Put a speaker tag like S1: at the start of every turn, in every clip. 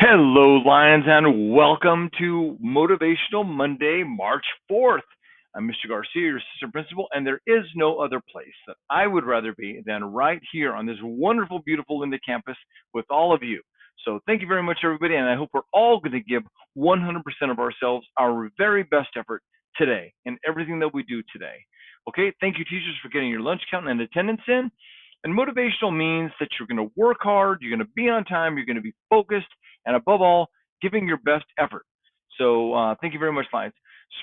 S1: Hello, Lions, and welcome to Motivational Monday, March 4th. I'm Mr. Garcia, your assistant principal, and there is no other place that I would rather be than right here on this wonderful, beautiful Linda campus with all of you. So, thank you very much, everybody, and I hope we're all going to give 100% of ourselves our very best effort today in everything that we do today. Okay, thank you, teachers, for getting your lunch count and attendance in. And motivational means that you're going to work hard, you're going to be on time, you're going to be focused, and above all, giving your best effort. So thank you very much, Lions.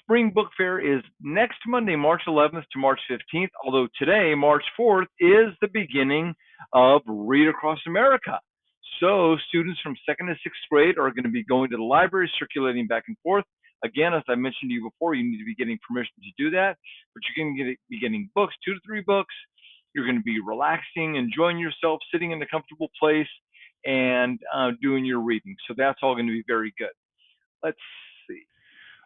S1: Spring Book Fair is next Monday, March 11th to March 15th, although today, March 4th, is the beginning of Read Across America. So students from 2nd to 6th grade are going to be going to the library, circulating back and forth. Again, as I mentioned to you before, you need to be getting permission to do that, but you're going to be getting books, 2 to 3 books. You're going to be relaxing, enjoying yourself, sitting in a comfortable place, and doing your reading. So that's all going to be very good. Let's see.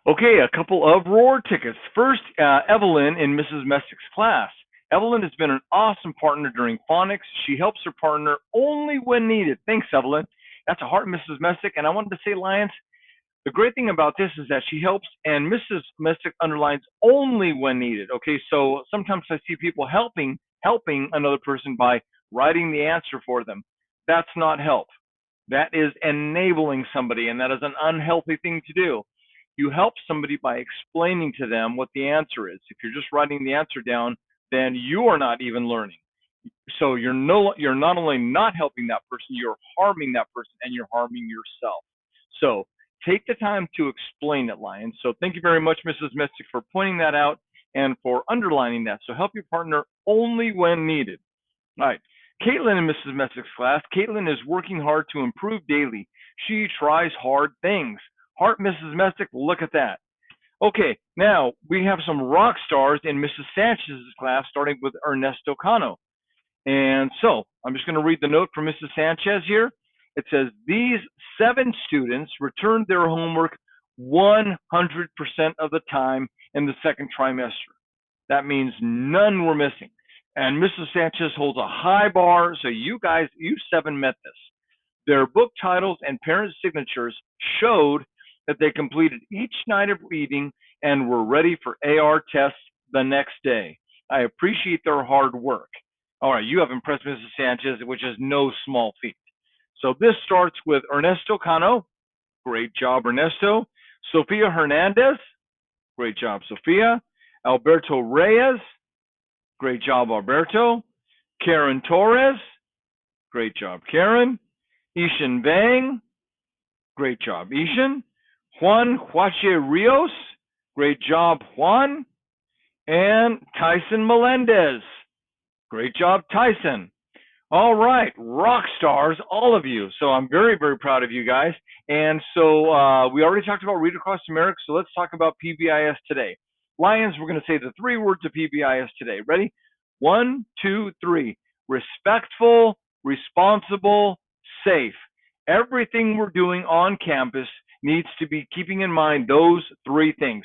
S1: Okay, a couple of Roar tickets. First, Evelyn in Mrs. Messick's class. Evelyn has been an awesome partner during phonics. She helps her partner only when needed. Thanks, Evelyn. That's a heart, Mrs. Messick. And I wanted to say, Lions, the great thing about this is that she helps, and Mrs. Messick underlines only when needed. Okay, so sometimes I see people helping another person by writing the answer for them. That's not help. That is enabling somebody, and that is an unhealthy thing to do. You help somebody by explaining to them what the answer is. If you're just writing the answer down, then you are not even learning. So you're not only not helping that person, you're harming that person, and you're harming yourself. So take the time to explain it, Lions. So thank you very much, Mrs. Mystic, for pointing that out and for underlining that. So help your partner only when needed. All right. Caitlin in Mrs. Messick's class. Caitlin is working hard to improve daily. She tries hard things. Heart, Mrs. Messick, look at that. Okay, now we have some rock stars in Mrs. Sanchez's class, starting with Ernesto Cano. And so I'm just going to read the note from Mrs. Sanchez here. It says, these 7 students returned their homework 100% of the time in the second trimester. That means none were missing. And Mrs. Sanchez holds a high bar, so you 7 met this. Their book titles and parent signatures showed that they completed each night of reading and were ready for AR tests the next day. I appreciate their hard work. All right, you have impressed Mrs. Sanchez, which is no small feat. So this starts with Ernesto Cano. Great job, Ernesto. Sofia Hernandez. Great job, Sofia. Alberto Reyes. Great job, Alberto. Karen Torres. Great job, Karen. Ishan Vang. Great job, Ishan. Juan Huache Rios. Great job, Juan. And Tyson Melendez. Great job, Tyson. All right, rock stars, all of you. So I'm very, very proud of you guys. And so we already talked about Read Across America, so let's talk about PBIS today. Lions, we're going to say the 3 words of PBIS today. Ready? 1, 2, 3. Respectful, responsible, safe. Everything we're doing on campus needs to be keeping in mind those 3 things.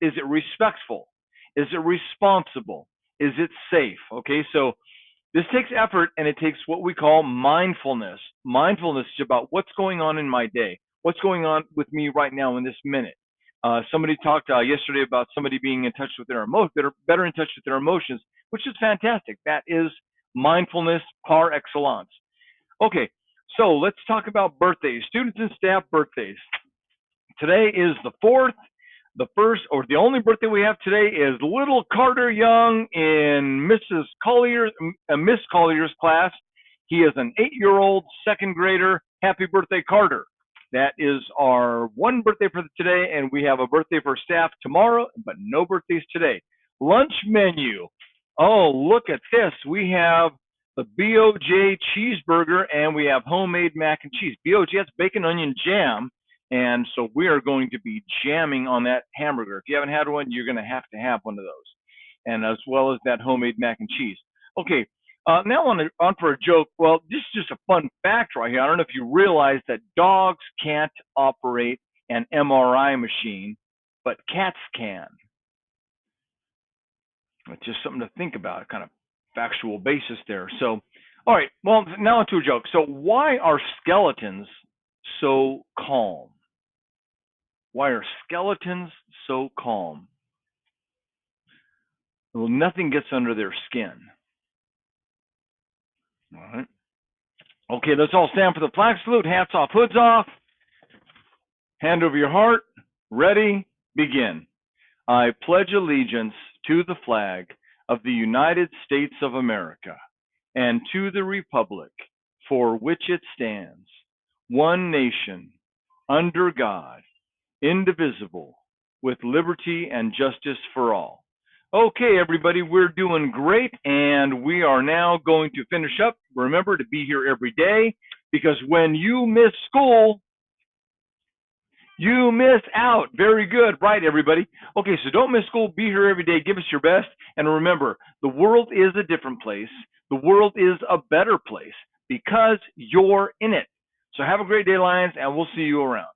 S1: Is it respectful? Is it responsible? Is it safe? Okay, so this takes effort, and it takes what we call mindfulness. Mindfulness is about what's going on in my day, what's going on with me right now in this minute. Somebody talked yesterday about somebody being in touch with their emotions, better in touch with their emotions, which is fantastic. That is mindfulness par excellence. Okay, so let's talk about birthdays, students and staff birthdays. Today is the 4th. The first, or the only birthday we have today, is little Carter Young in Miss Collier's class. He is an 8-year-old second grader. Happy birthday, Carter. That is our one birthday for today, and we have a birthday for staff tomorrow, but no birthdays today. Lunch menu. Oh, look at this. We have the BOJ cheeseburger, and we have homemade mac and cheese. BOJ, that's bacon, onion, jam. And so we are going to be jamming on that hamburger. If you haven't had one, you're going to have one of those. And as well as that homemade mac and cheese. Okay, now on for a joke. Well, this is just a fun fact right here. I don't know if you realize that dogs can't operate an MRI machine, but cats can. It's just something to think about, kind of factual basis there. So, all right, well, now onto a joke. So why are skeletons so calm? Why are skeletons so calm? Well, nothing gets under their skin. All right. Okay, let's all stand for the flag salute. Hats off, hoods off. Hand over your heart. Ready, begin. I pledge allegiance to the flag of the United States of America and to the republic for which it stands, one nation, under God, indivisible, with liberty and justice for all. Okay, everybody, we're doing great, and we are now going to finish up. Remember to be here every day, because when you miss school, you miss out. Very good. Right, everybody? Okay, so don't miss school. Be here every day. Give us your best. And remember, the world is a different place. The world is a better place because you're in it. So have a great day, Lions, and we'll see you around.